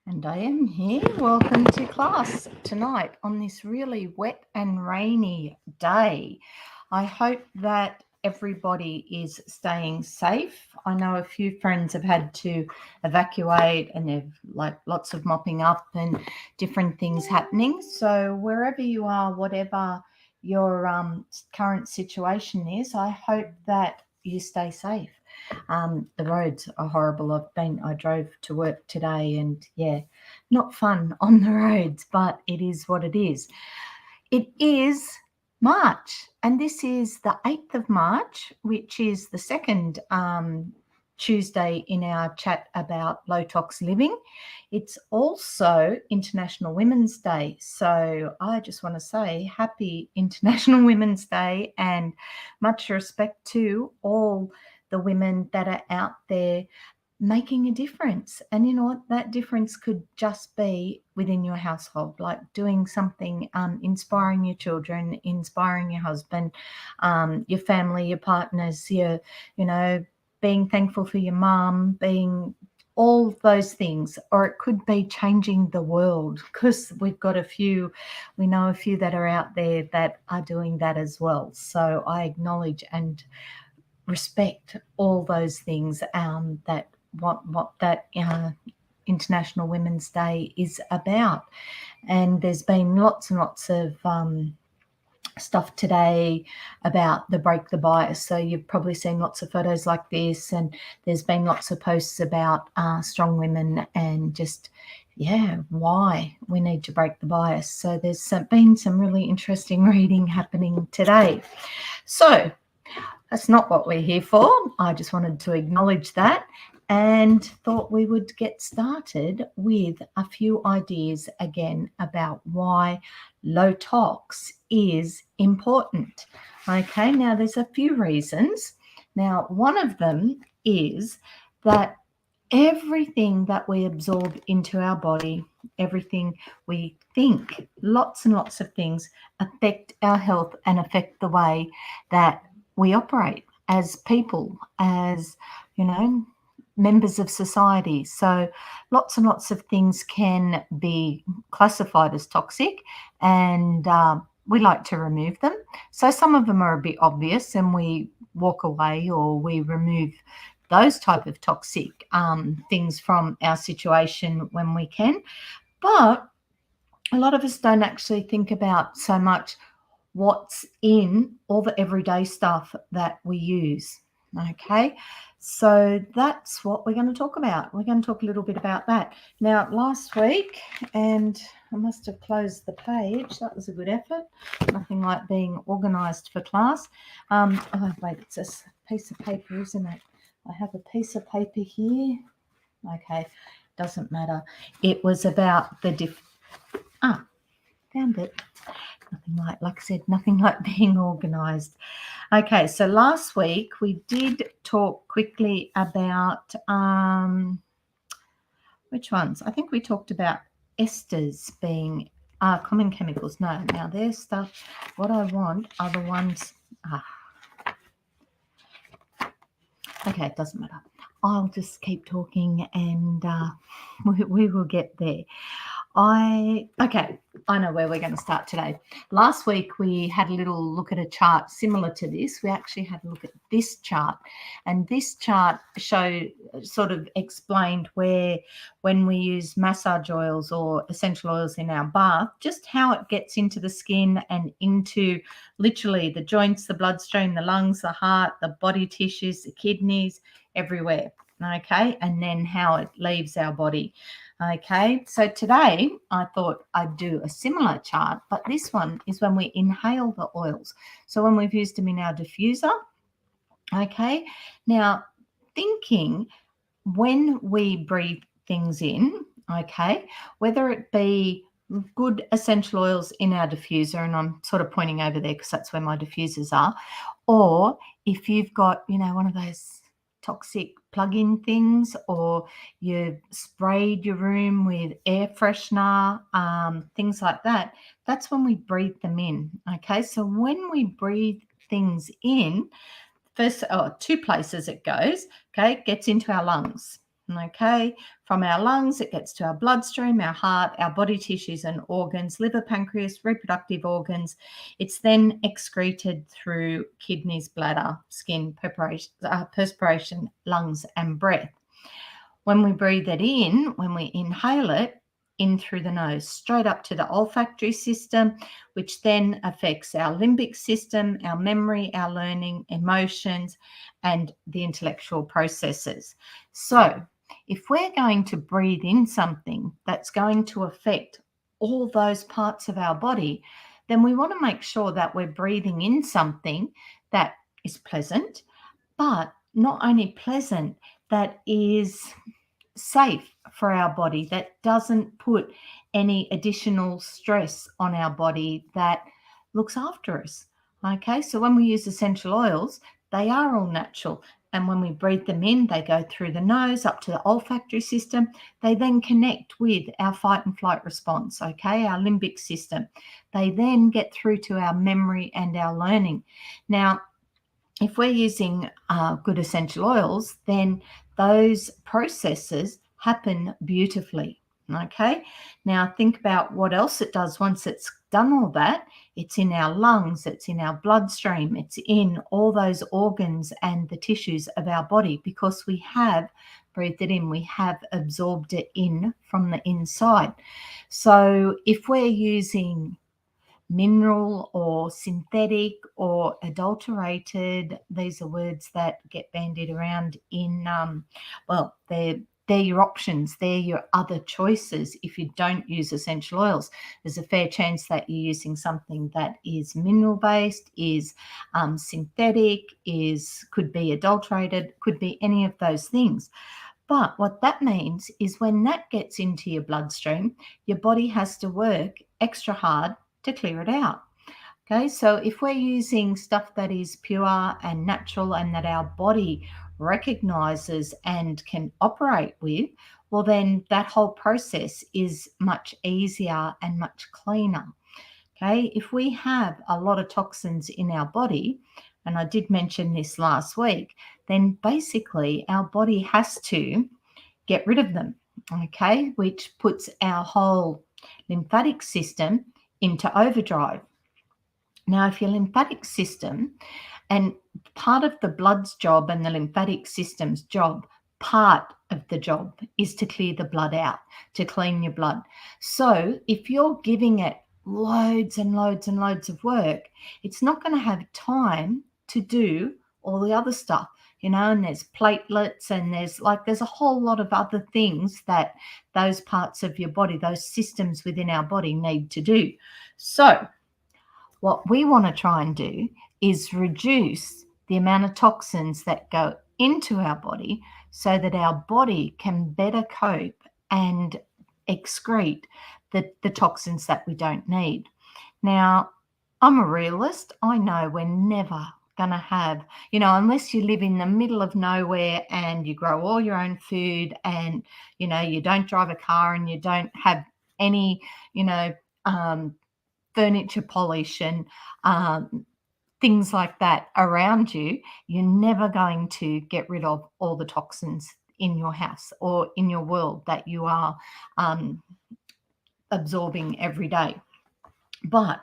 And I am here. Welcome to class tonight on this really wet and rainy day. I hope that everybody is staying safe. I know a few friends have had to evacuate and they've like lots of mopping up and different things happening. So wherever you are, whatever your current situation is, I hope that you stay safe. The roads are horrible. I drove to work today and yeah, not fun on the roads, but it is what it is. It is March, and this is the 8th of March, which is the second Tuesday in our chat about low tox living. It's also International Women's Day. So I just want to say happy International Women's Day and much respect to all the women that are out there making a difference. And you know what? That difference could just be within your household, like doing something, inspiring your children, inspiring your husband, your family, your partners, being thankful for your mum, being all those things. Or it could be changing the world, because we know a few that are out there that are doing that as well. So I acknowledge and respect all those things, that what that International Women's Day is about. And there's been lots and lots of stuff today about the break the bias. So you've probably seen lots of photos like this, and there's been lots of posts about strong women and just why we need to break the bias. So there's been some really interesting reading happening today. So that's not what we're here for. I just wanted to acknowledge that and thought we would get started with a few ideas again about why low tox is important. Okay, now there's a few reasons. Now, one of them is that everything that we absorb into our body, everything we think, lots and lots of things affect our health and affect the way that we operate as people, as, members of society. So lots and lots of things can be classified as toxic, and we like to remove them. So some of them are a bit obvious and we walk away, or we remove those type of toxic things from our situation when we can. But a lot of us don't actually think about so much what's in all the everyday stuff that we use. Okay, so that's what we're going to talk about. We're going to talk a little bit about that. Now, last week, and I must have closed the page. That was a good effort. Nothing like being organised for class. Wait, it's a piece of paper, isn't it? I have a piece of paper here. Okay, doesn't matter. It was about the found it. Like I said, nothing like being organised. Okay, so last week we did talk quickly about which ones? I think we talked about esters being common chemicals. No, now there's stuff. What I want are the ones. Okay, it doesn't matter. I'll just keep talking and we will get there. I know where we're going to start today. Last week we had a little look at a chart similar to this. We actually had a look at this chart, and this chart sort of explained where, when we use massage oils or essential oils in our bath, just how it gets into the skin and into literally the joints, the bloodstream, the lungs, the heart, the body tissues, the kidneys, everywhere. Okay, and then how it leaves our body. Okay, so today I thought I'd do a similar chart, but this one is when we inhale the oils. So when we've used them in our diffuser. Okay, now thinking when we breathe things in, okay, whether it be good essential oils in our diffuser, and I'm sort of pointing over there because that's where my diffusers are, or if you've got, one of those toxic plug-in things, or you sprayed your room with air freshener, things like that, that's when we breathe them in. Okay, so when we breathe things in, first, two places it goes. Okay, it gets into our lungs. Okay, from our lungs, it gets to our bloodstream, our heart, our body tissues and organs, liver, pancreas, reproductive organs. It's then excreted through kidneys, bladder, skin, perspiration, lungs, and breath. When we breathe it in, when we inhale it, in through the nose, straight up to the olfactory system, which then affects our limbic system, our memory, our learning, emotions, and the intellectual processes. So, if we're going to breathe in something that's going to affect all those parts of our body, then we want to make sure that we're breathing in something that is pleasant, but not only pleasant, that is safe for our body, that doesn't put any additional stress on our body, that looks after us. Okay, so when we use essential oils, they are all natural. And when we breathe them in, they go through the nose up to the olfactory system. They then connect with our fight and flight response, okay, our limbic system. They then get through to our memory and our learning. Now, if we're using good essential oils, then those processes happen beautifully. Okay, now think about what else it does once it's done all that. It's in our lungs, it's in our bloodstream, it's in all those organs and the tissues of our body, because we have breathed it in, we have absorbed it in from the inside. So if we're using mineral or synthetic or adulterated, these are words that get bandied around in well, they're your options, they're your other choices. If you don't use essential oils, there's a fair chance that you're using something that is mineral based, is synthetic, could be adulterated, could be any of those things. But what that means is when that gets into your bloodstream, your body has to work extra hard to clear it out. Okay, so if we're using stuff that is pure and natural and that our body recognizes and can operate with, well, then that whole process is much easier and much cleaner. Okay, if we have a lot of toxins in our body, and I did mention this last week, then basically our body has to get rid of them, okay, which puts our whole lymphatic system into overdrive. Now, if your lymphatic system, and part of the blood's job and the lymphatic system's job, part of the job is to clear the blood out, to clean your blood. So if you're giving it loads and loads and loads of work, it's not going to have time to do all the other stuff, and there's platelets and there's a whole lot of other things that those parts of your body, those systems within our body need to do. So what we want to try and do is reduce the amount of toxins that go into our body so that our body can better cope and excrete the toxins that we don't need. Now, I'm a realist. I know we're never going to have, unless you live in the middle of nowhere and you grow all your own food and, you don't drive a car and you don't have any, furniture polish and things like that around you, you're never going to get rid of all the toxins in your house or in your world that you are absorbing every day. But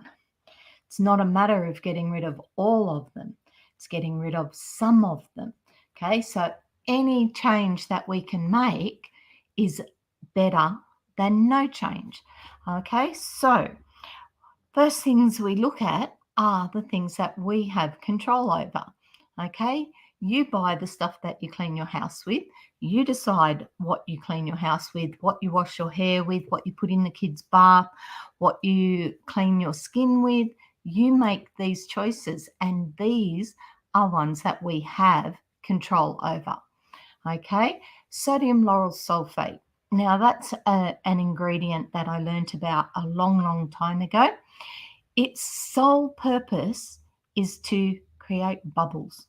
it's not a matter of getting rid of all of them. It's getting rid of some of them. Okay, so any change that we can make is better than no change. Okay, so first things we look at are the things that we have control over. Okay, you buy the stuff that you clean your house with. You decide what you clean your house with, what you wash your hair with, what you put in the kids' bath, what you clean your skin with. You make these choices, and these are ones that we have control over. Okay, sodium lauryl sulfate. Now, that's an ingredient that I learnt about a long, long time ago. Its sole purpose is to create bubbles.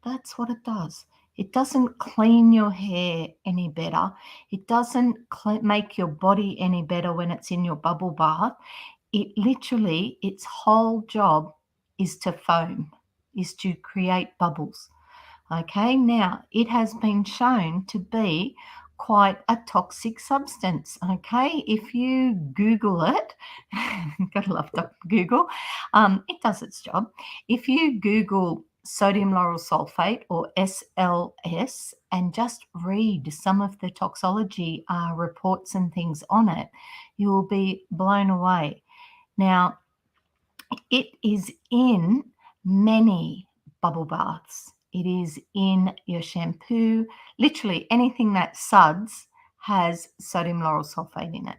That's what it does. It doesn't clean your hair any better. It doesn't make your body any better when it's in your bubble bath. Its whole job is to foam, is to create bubbles. Okay, now it has been shown to be quite a toxic substance. Okay, if you Google it, gotta love Google, it does its job. If you Google sodium lauryl sulfate or SLS and just read some of the toxology reports and things on it, you will be blown away. Now, it is in many bubble baths. It is in your shampoo. Literally anything that suds has sodium lauryl sulfate in it.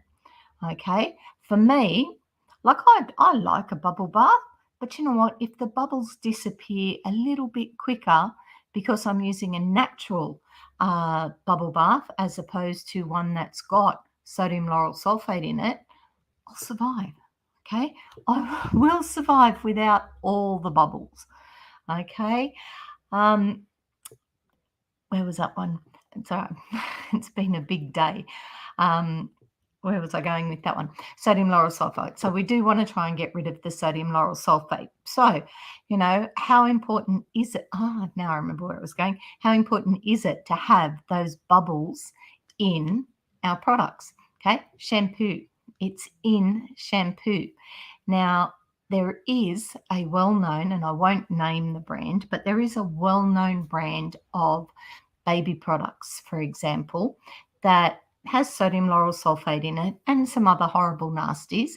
Okay. For me, like I like a bubble bath, but you know what? If the bubbles disappear a little bit quicker because I'm using a natural bubble bath as opposed to one that's got sodium lauryl sulfate in it, I'll survive. Okay. I will survive without all the bubbles. Okay. Where was that one? Sorry, it's been a big day. Where was I going with that one? Sodium lauryl sulfate. So we do want to try and get rid of the sodium lauryl sulfate. So, you know, how important is it? Oh, now I remember where it was going. How important is it to have those bubbles in our products? Okay, shampoo. It's in shampoo. Now, there is a well-known, and I won't name the brand, but there is a well-known brand of baby products, for example, that has sodium lauryl sulfate in it and some other horrible nasties.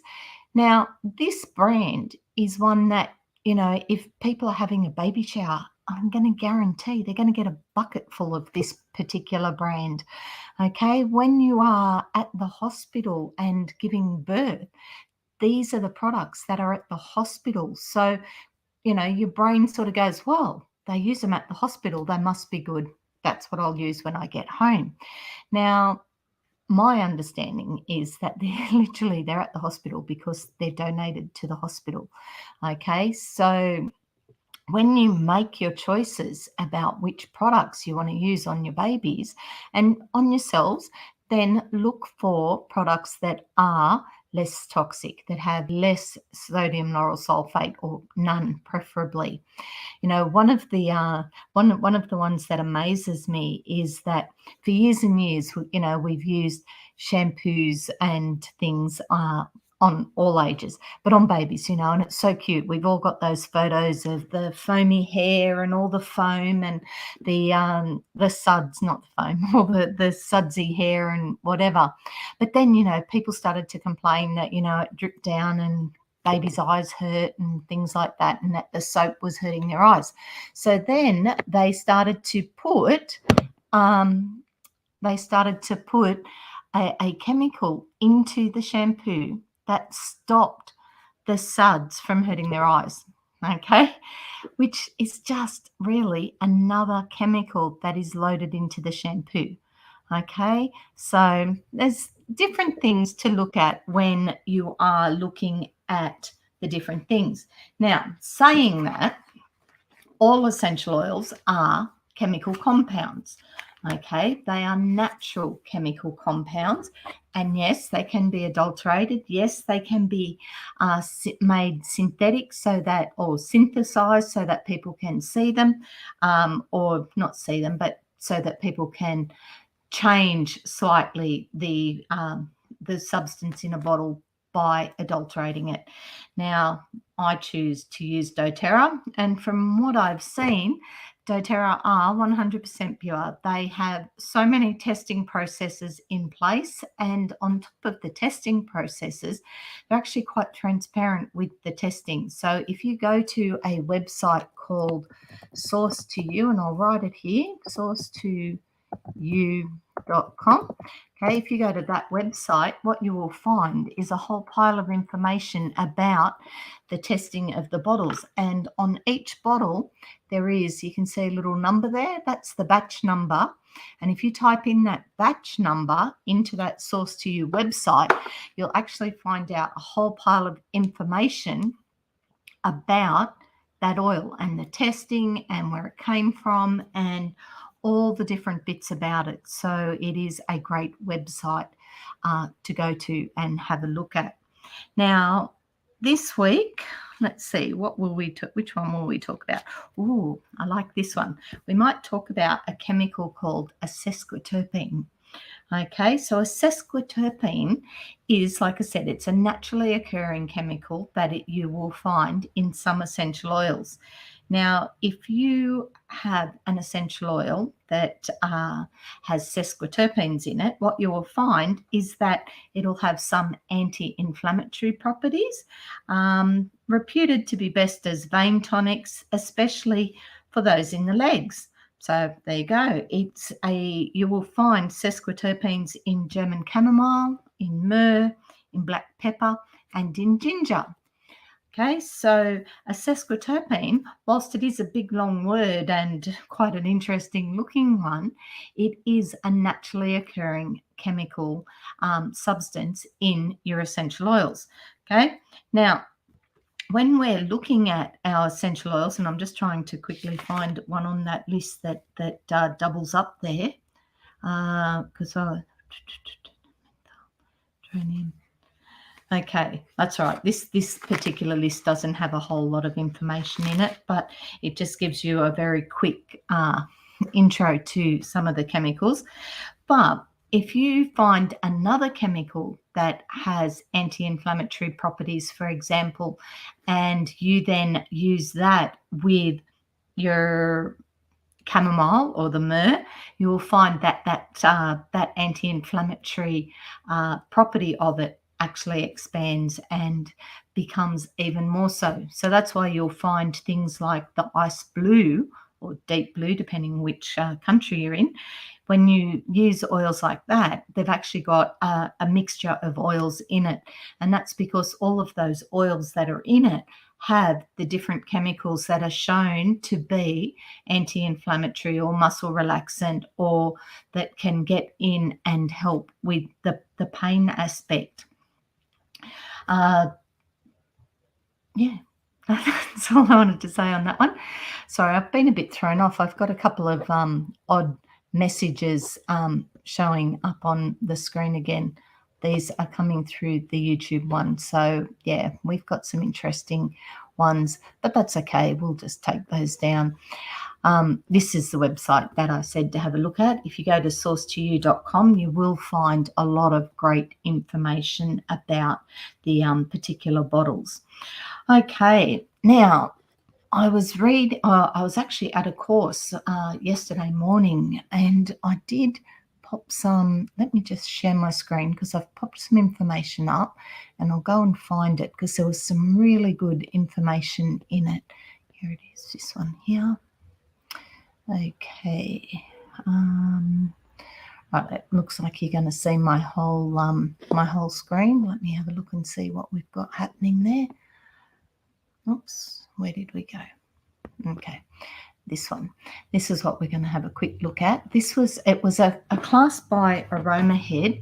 Now, this brand is one that, you know, if people are having a baby shower, I'm going to guarantee they're going to get a bucket full of this particular brand. Okay, when you are at the hospital and giving birth, these are the products that are at the hospital. So, you know, your brain sort of goes, well, they use them at the hospital, they must be good. That's what I'll use when I get home. Now, my understanding is that they're at the hospital because they're donated to the hospital. Okay, so when you make your choices about which products you want to use on your babies and on yourselves, then look for products that are less toxic, that have less sodium lauryl sulfate or none, preferably. You know, one of the ones that amazes me is that for years and years, you know, we've used shampoos and things on all ages, but on babies, you know, and it's so cute. We've all got those photos of the foamy hair and all the foam and the suds, not the foam, all the sudsy hair and whatever. But then, you know, people started to complain that, you know, it dripped down and babies' eyes hurt and things like that, and that the soap was hurting their eyes. So then they started to put a chemical into the shampoo that stopped the suds from hurting their eyes. Okay, which is just really another chemical that is loaded into the shampoo. Okay, so there's different things to look at when you are looking at the different things. Now, saying that, all essential oils are chemical compounds. Okay, they are natural chemical compounds, and yes, they can be adulterated. Yes, they can be made synthetic or synthesized so that people can see them, or not see them, but so that people can change slightly the substance in a bottle by adulterating it. Now, I choose to use doTERRA, and from what I've seen, doTERRA are 100% pure. They have so many testing processes in place, and on top of the testing processes, they're actually quite transparent with the testing. So if you go to a website called Source to You, and I'll write it here, sourcetoyou.com. Okay, if you go to that website, what you will find is a whole pile of information about the testing of the bottles. And on each bottle, you can see a little number there. That's the batch number. And if you type in that batch number into that Source to You website, you'll actually find out a whole pile of information about that oil and the testing and where it came from and all the different bits about it. So it is a great website to go to and have a look at. Now, this week, let's see, which one will we talk about? Ooh, I like this one. We might talk about a chemical called a sesquiterpene. Okay, so a sesquiterpene is, like I said, it's a naturally occurring chemical that you will find in some essential oils. Now, if you have an essential oil that has sesquiterpenes in it, what you will find is that it'll have some anti-inflammatory properties, reputed to be best as vein tonics, especially for those in the legs. So there you go. You will find sesquiterpenes in German chamomile, in myrrh, in black pepper, and in ginger. Okay, so a sesquiterpene, whilst it is a big long word and quite an interesting looking one, it is a naturally occurring chemical substance in your essential oils. Okay, now when we're looking at our essential oils, and I'm just trying to quickly find one on that list that doubles up there, because I okay, that's all right. This particular list doesn't have a whole lot of information in it, but it just gives you a very quick intro to some of the chemicals. But if you find another chemical that has anti-inflammatory properties, for example, and you then use that with your chamomile or the myrrh, you will find that that anti-inflammatory property of it actually expands and becomes even more so. So that's why you'll find things like the ice blue or deep blue, depending which country you're in. When you use oils like that, they've actually got a mixture of oils in it. And that's because all of those oils that are in it have the different chemicals that are shown to be anti-inflammatory or muscle relaxant, or that can get in and help with the pain aspect. Yeah, that's all I wanted to say on that one. Sorry, I've been a bit thrown off. I've got a couple of odd messages showing up on the screen again. These are coming through the YouTube one. So, yeah, we've got some interesting ones, but that's okay. We'll just take those down. This is the website that I said to have a look at. If you go to source2u.com, you will find a lot of great information about the particular bottles. Okay, now I was actually at a course yesterday morning, and I did pop some. Let me just share my screen because I've popped some information up, and I'll go and find it because there was some really good information in it. Here it is, this one here. Okay. Right, it looks like you're going to see my whole screen. Let me have a look and see what we've got happening there. Oops, where did we go? Okay, this one. This is what we're going to have a quick look at. It was a class by Aroma Head,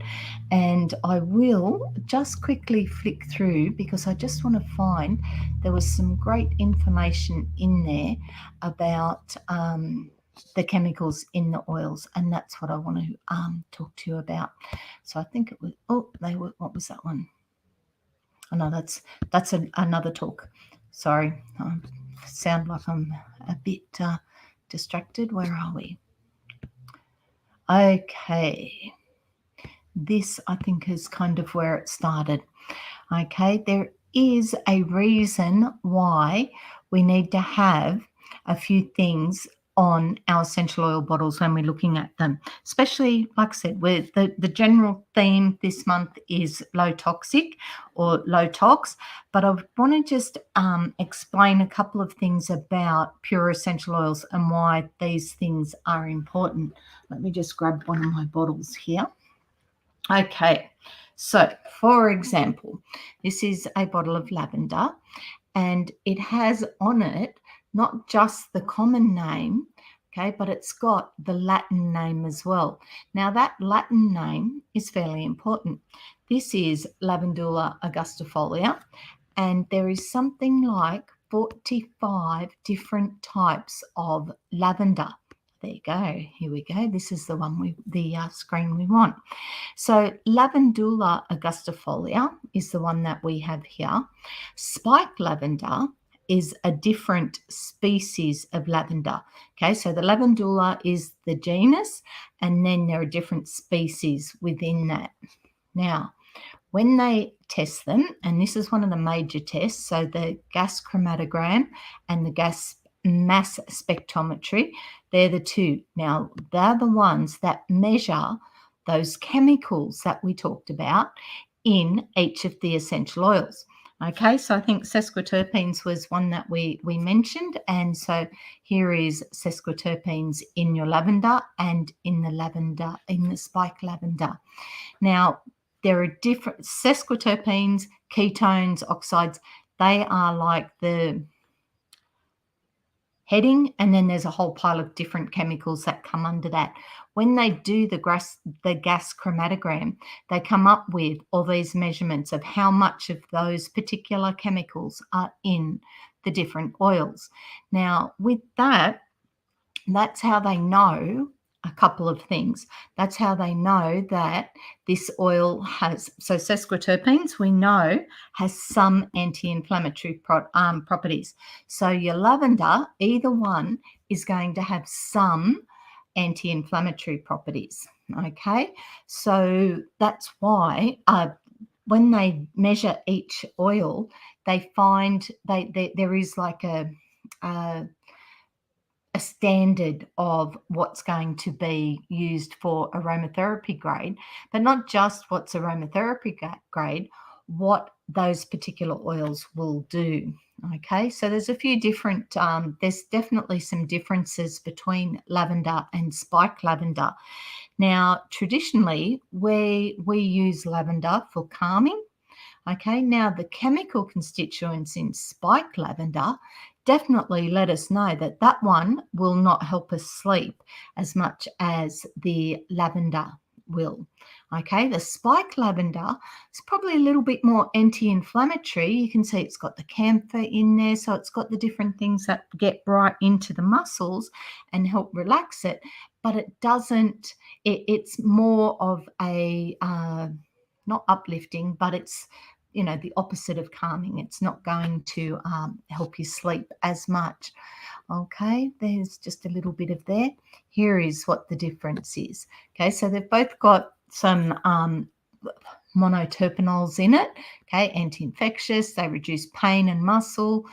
and I will just quickly flick through because I just want to find there was some great information in there about the chemicals in the oils, and that's what I want to talk to you about. So I think it was what was that one? Oh no, that's another talk. Sorry, I sound like I'm a bit distracted. Where are we? Okay, this I think is kind of where it started. Okay, there is a reason why we need to have a few things on our essential oil bottles when we're looking at them, especially, like I said, where the general theme this month is low toxic or low tox. But I want to just explain a couple of things about pure essential oils and why these things are important. Let me just grab one of my bottles here. Okay, so for example, this is a bottle of lavender, and it has on it not just the common name, okay, but it's got the Latin name as well. Now, that Latin name is fairly important. This is Lavandula augustifolia, and there is something like 45 different types of lavender. There you go. Here we go. This is the one the screen we want. So Lavandula augustifolia is the one that we have here. Spike lavender is a different species of lavender. Okay, so the lavandula is the genus, and then there are different species within that. Now, when they test them, and this is one of the major tests, so the gas chromatogram and the gas mass spectrometry, they're the two. Now, they're the ones that measure those chemicals that we talked about in each of the essential oils. Okay, so I think sesquiterpenes was one that we mentioned, and so here is sesquiterpenes in your lavender and in the spike lavender. Now, there are different sesquiterpenes, ketones, oxides. They are like the heading, and then there's a whole pile of different chemicals that come under that. When they do the gas chromatogram, they come up with all these measurements of how much of those particular chemicals are in the different oils. Now, with that, that's how they know a couple of things. That's how they know that this oil has, so sesquiterpenes, we know, has some anti-inflammatory properties. So your lavender, either one, is going to have some anti-inflammatory properties. Okay, so that's why when they measure each oil, they find there is like a standard of what's going to be used for aromatherapy grade, but not just what's aromatherapy grade, what those particular oils will do. Okay, so there's a few different, there's definitely some differences between lavender and spike lavender. Now, traditionally, we use lavender for calming. Okay, now the chemical constituents in spike lavender definitely let us know that that one will not help us sleep as much as the lavender will. Okay, the spike lavender is probably a little bit more anti-inflammatory. You can see it's got the camphor in there, so it's got the different things that get right into the muscles and help relax it, but it doesn't, it's more of a, not uplifting, but it's, the opposite of calming. It's not going to help you sleep as much. Okay, there's just a little bit of there. Here is what the difference is. Okay, so they've both got some monoterpenols in it. Okay, anti-infectious, they reduce pain and muscle.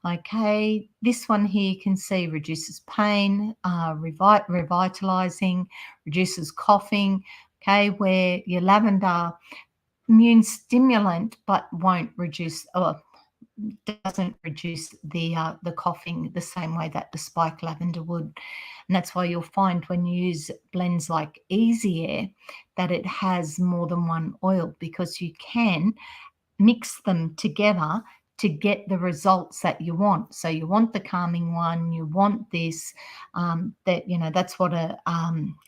Okay, this one here you can see reduces pain, revitalizing, reduces coughing. Okay, where your lavender, immune stimulant, but won't reduce or doesn't reduce the coughing the same way that the spike lavender would. And that's why you'll find when you use blends like Easy Air that it has more than one oil, because you can mix them together to get the results that you want. So you want the calming one, you want this, that's what a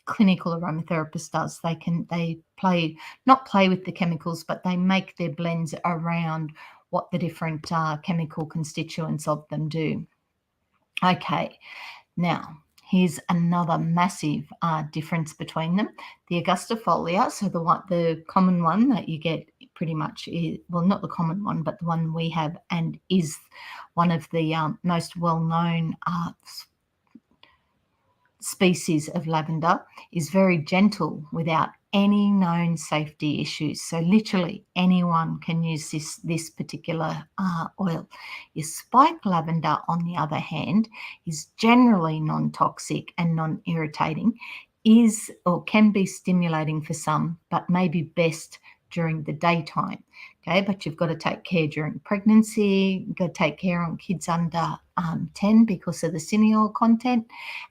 clinical aromatherapist does. They not play with the chemicals, but they make their blends around what the different chemical constituents of them do. Okay, now here's another massive difference between them. The Augustifolia, so the common one that you get pretty much is, well, not the common one, but the one we have and is one of the most well-known species of lavender, is very gentle without any known safety issues. So literally anyone can use this particular oil. Your spike lavender, on the other hand, is generally non-toxic and non-irritating, is or can be stimulating for some, but may be best during the daytime. Okay, but you've got to take care during pregnancy. You've got to take care on kids under 10 because of the cineol content,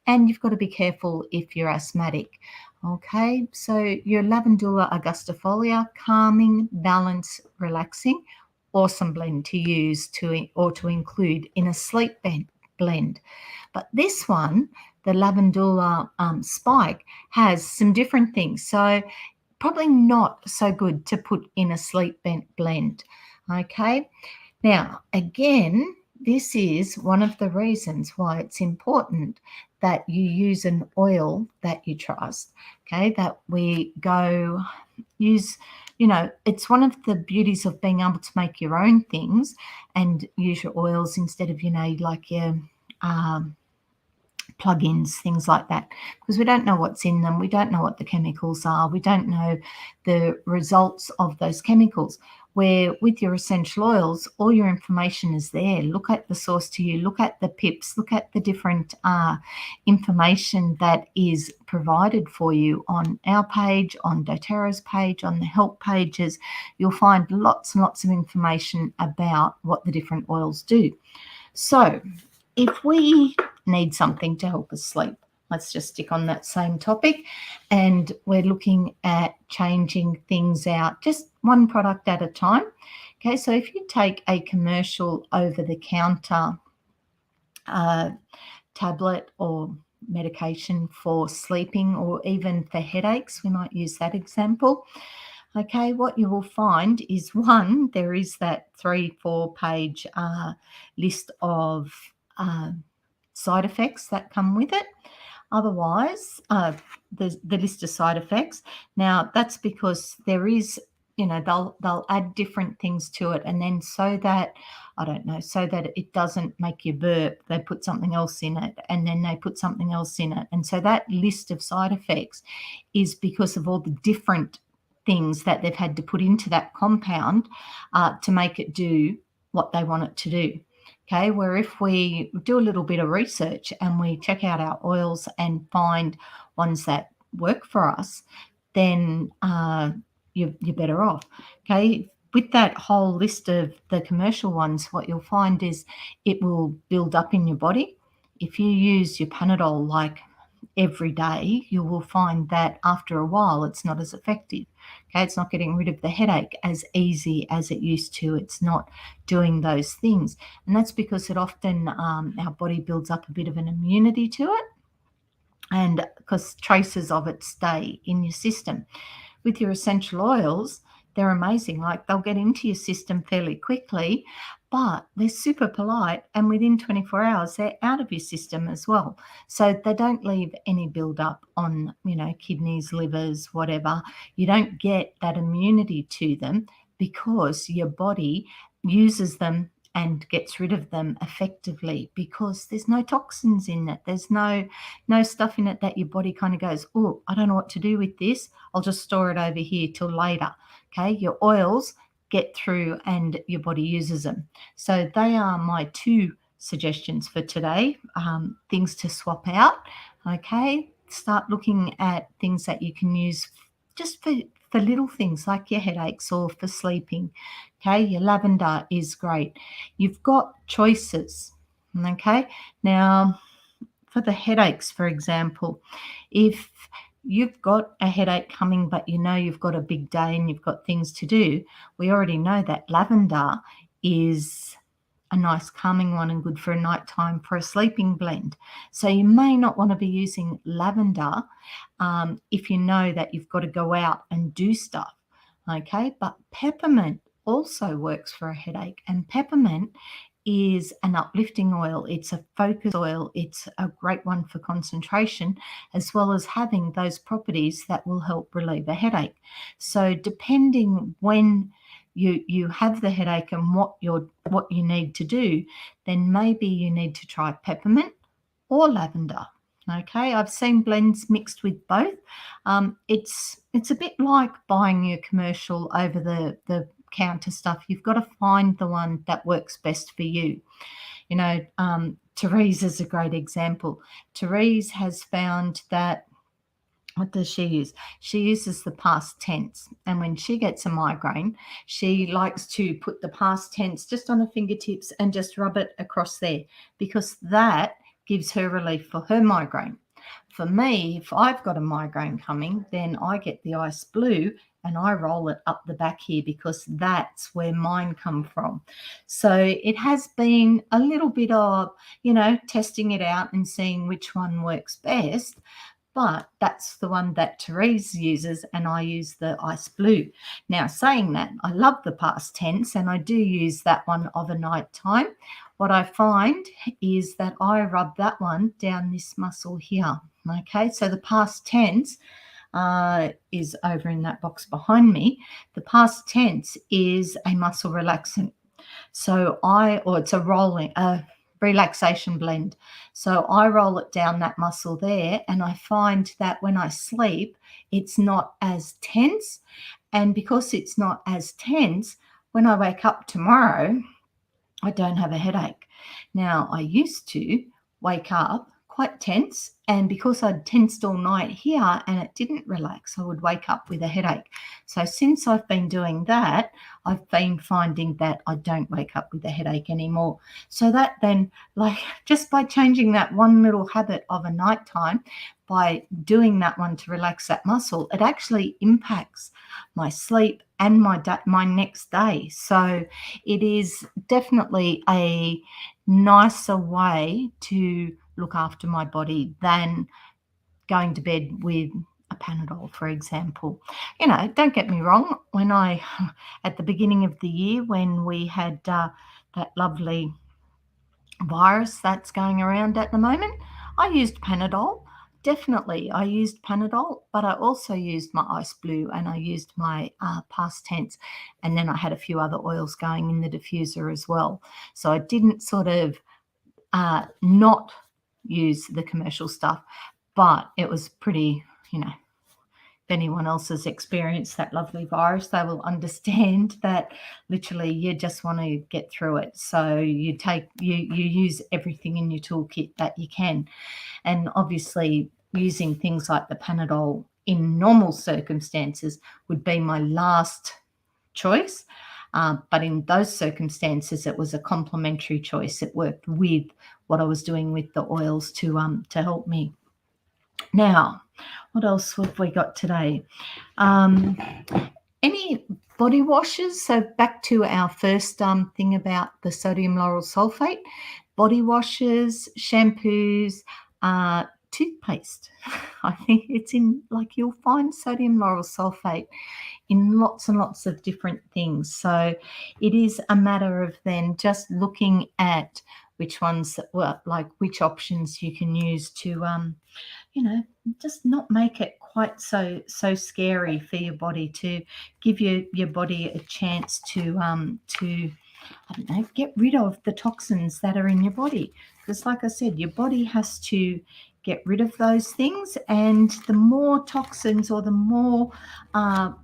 and you've got to be careful if you're asthmatic. Okay, so your Lavandula augustifolia, calming, balance, relaxing, awesome blend to use to include in a sleep blend. But this one, the Lavandula spike, has some different things. So probably not so good to put in a sleep blend. Okay, now again, this is one of the reasons why it's important that you use an oil that you trust. Okay, that we go use it's one of the beauties of being able to make your own things and use your oils instead of, like your plugins, things like that, because we don't know what's in them. We don't know what the chemicals are. We don't know the results of those chemicals. Where with your essential oils, all your information is there. Look at the source to you, look at the pips, look at the different information that is provided for you on our page, on doTERRA's page, on the help pages. You'll find lots and lots of information about what the different oils do. So if we need something to help us sleep, let's just stick on that same topic, and we're looking at changing things out, just one product at a time. Okay, so if you take a commercial over-the-counter tablet or medication for sleeping, or even for headaches, we might use that example. Okay, what you will find is, one, there is that 3-4 page list of side effects that come with it. Otherwise, the list of side effects. Now, that's because there is, they'll add different things to it, and then so that it doesn't make you burp, they put something else in it, and then they put something else in it. And so that list of side effects is because of all the different things that they've had to put into that compound to make it do what they want it to do. Okay, where if we do a little bit of research and we check out our oils and find ones that work for us, then you're better off. Okay, with that whole list of the commercial ones, what you'll find is it will build up in your body. If you use your Panadol like every day, you will find that after a while it's not as effective. Okay, it's not getting rid of the headache as easy as it used to. It's not doing those things, and that's because it often our body builds up a bit of an immunity to it, and because traces of it stay in your system. With your essential oils, they're amazing. Like, they'll get into your system fairly quickly, but they're super polite, and within 24 hours they're out of your system as well. So they don't leave any build-up on, kidneys, livers, whatever. You don't get that immunity to them because your body uses them and gets rid of them effectively, because there's no toxins in it. There's no stuff in it that your body kind of goes, oh, I don't know what to do with this, I'll just store it over here till later. Okay, your oils get through and your body uses them. So they are my 2 suggestions for today, things to swap out. Okay, start looking at things that you can use just for little things like your headaches or for sleeping. Okay, your lavender is great. You've got choices. Okay, now for the headaches, for example, if you've got a headache coming, but you've got a big day and you've got things to do, we already know that lavender is a nice calming one and good for a nighttime for a sleeping blend. So you may not want to be using lavender if you know that you've got to go out and do stuff. Okay, but peppermint also works for a headache, and peppermint is an uplifting oil. It's a focus oil. It's a great one for concentration, as well as having those properties that will help relieve a headache. So depending when you have the headache and what you need to do, then maybe you need to try peppermint or lavender. Okay, I've seen blends mixed with both. It's a bit like buying your commercial over the counter stuff. You've got to find the one that works best for you. Therese is a great example. Therese has found that, what does she use? She uses the past tense. And when she gets a migraine, she likes to put the past tense just on her fingertips and just rub it across there, because that gives her relief for her migraine. For me, if I've got a migraine coming, then I get the ice blue and I roll it up the back here, because that's where mine come from. So it has been a little bit of, testing it out and seeing which one works best. But that's the one that Therese uses, and I use the ice blue. Now, saying that, I love the past tense, and I do use that one of a night time. What I find is that I rub that one down this muscle here. Okay, so the past tense, is over in that box behind me. The past tense is a muscle relaxant. So it's a relaxation blend. So I roll it down that muscle there, and I find that when I sleep, it's not as tense. And because it's not as tense, when I wake up tomorrow, I don't have a headache. Now, I used to wake up quite tense, and because I'd tensed all night here and it didn't relax, I would wake up with a headache. So since I've been doing that, I've been finding that I don't wake up with a headache anymore. So that then, like, just by changing that one little habit of a nighttime, by doing that one to relax that muscle, it actually impacts my sleep and my next day. So it is definitely a nicer way to look after my body than going to bed with a Panadol, for example. Don't get me wrong, at the beginning of the year, when we had that lovely virus that's going around at the moment, I used Panadol. Definitely, I used Panadol, but I also used my Ice Blue, and I used my past tense, and then I had a few other oils going in the diffuser as well. So I didn't sort of not use the commercial stuff, but it was pretty, if anyone else has experienced that lovely virus, they will understand that literally you just want to get through it. So you use everything in your toolkit that you can. And obviously using things like the Panadol in normal circumstances would be my last choice. But in those circumstances, it was a complementary choice. It worked with what I was doing with the oils to help me. Now, what else have we got today? Any body washes? So back to our first thing about the sodium lauryl sulfate. Body washes, shampoos, toothpaste. I think it's in, like, you'll find sodium lauryl sulfate in lots and lots of different things. So it is a matter of then just looking at which ones, which options you can use to just not make it quite so scary for your body, to give your body a chance to I don't know, get rid of the toxins that are in your body. Because like I said, your body has to get rid of those things, and the more toxins or the more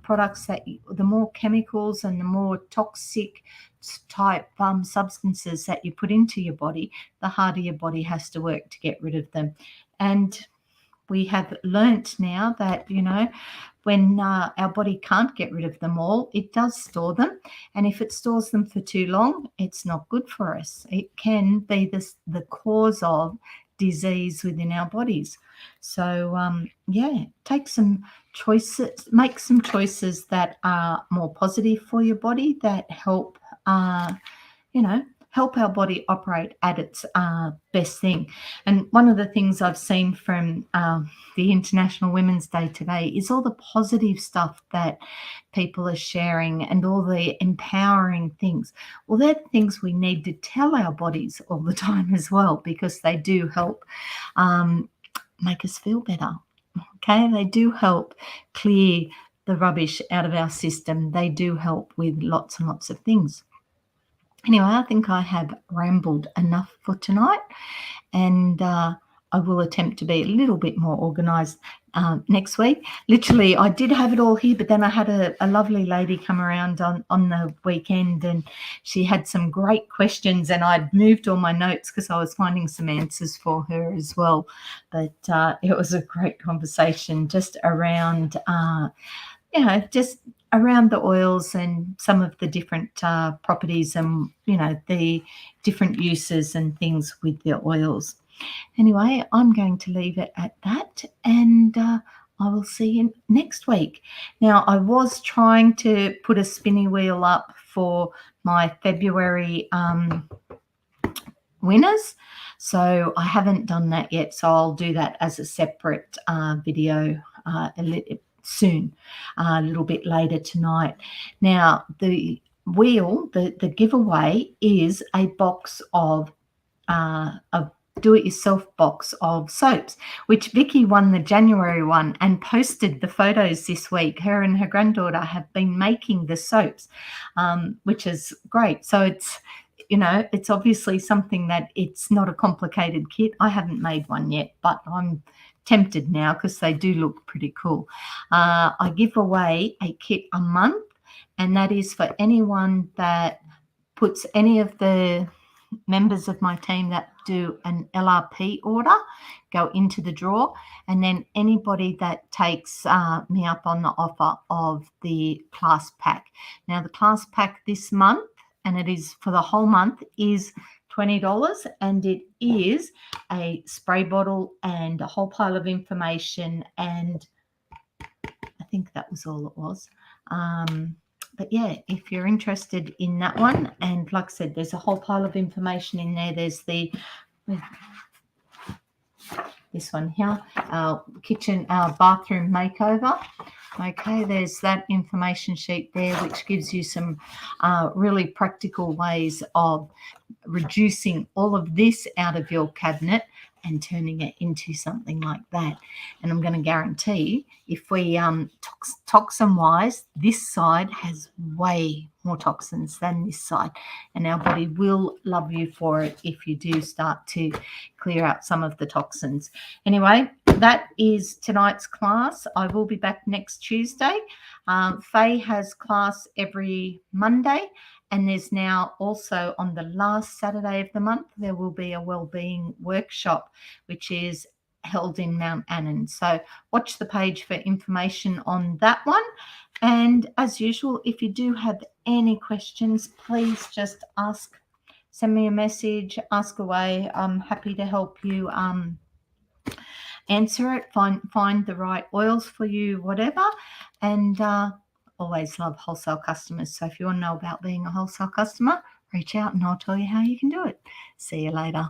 products the more chemicals and the more toxic type substances that you put into your body, the harder your body has to work to get rid of them. And we have learnt now that, when our body can't get rid of them all, it does store them. And if it stores them for too long, it's not good for us. It can be the cause of disease within our bodies. So, take some choices, make some choices that are more positive for your body, that help, help our body operate at its best thing. And one of the things I've seen from the International Women's Day today is all the positive stuff that people are sharing and all the empowering things. Well, they're things we need to tell our bodies all the time as well, because they do help make us feel better. Okay, they do help clear the rubbish out of our system. They do help with lots and lots of things. Anyway, I think I have rambled enough for tonight, and I will attempt to be a little bit more organised next week. Literally, I did have it all here, but then I had a lovely lady come around on the weekend, and she had some great questions, and I'd moved all my notes because I was finding some answers for her as well. But it was a great conversation just around just around the oils and some of the different properties and, the different uses and things with the oils. Anyway, I'm going to leave it at that, and I will see you next week. Now, I was trying to put a spinny wheel up for my February winners, so I haven't done that yet, so I'll do that as a separate video soon, a little bit later tonight. Now, the wheel, the giveaway is a box of do-it-yourself box of soaps, which Vicky won the January one and posted the photos this week. Her and her granddaughter have been making the soaps, which is great. So it's, it's obviously something that it's not a complicated kit. I haven't made one yet, but I'm tempted now because they do look pretty cool. I give away a kit a month, and that is for anyone that puts any of the members of my team that do an LRP order go into the draw, and then anybody that takes me up on the offer of the class pack. Now the class pack this month, and it is for the whole month, is $20, and it is a spray bottle and a whole pile of information, and I think that was all it was. But yeah, if you're interested in that one, and like I said, there's a whole pile of information in there. There's this one here, our bathroom makeover. Okay, there's that information sheet there, which gives you some really practical ways of reducing all of this out of your cabinet and turning it into something like that. And I'm going to guarantee, if we toxin wise, this side has way more toxins than this side, and our body will love you for it if you do start to clear out some of the toxins. Anyway, that is tonight's class. I will be back next Tuesday. Faye has class every Monday, and there's now also on the last Saturday of the month, there will be a wellbeing workshop, which is held in Mount Annan. So watch the page for information on that one. And as usual, if you do have any questions, please just ask, send me a message, ask away. I'm happy to help you answer it, find the right oils for you, whatever. And always love wholesale customers. So if you want to know about being a wholesale customer, reach out and I'll tell you how you can do it. See you later.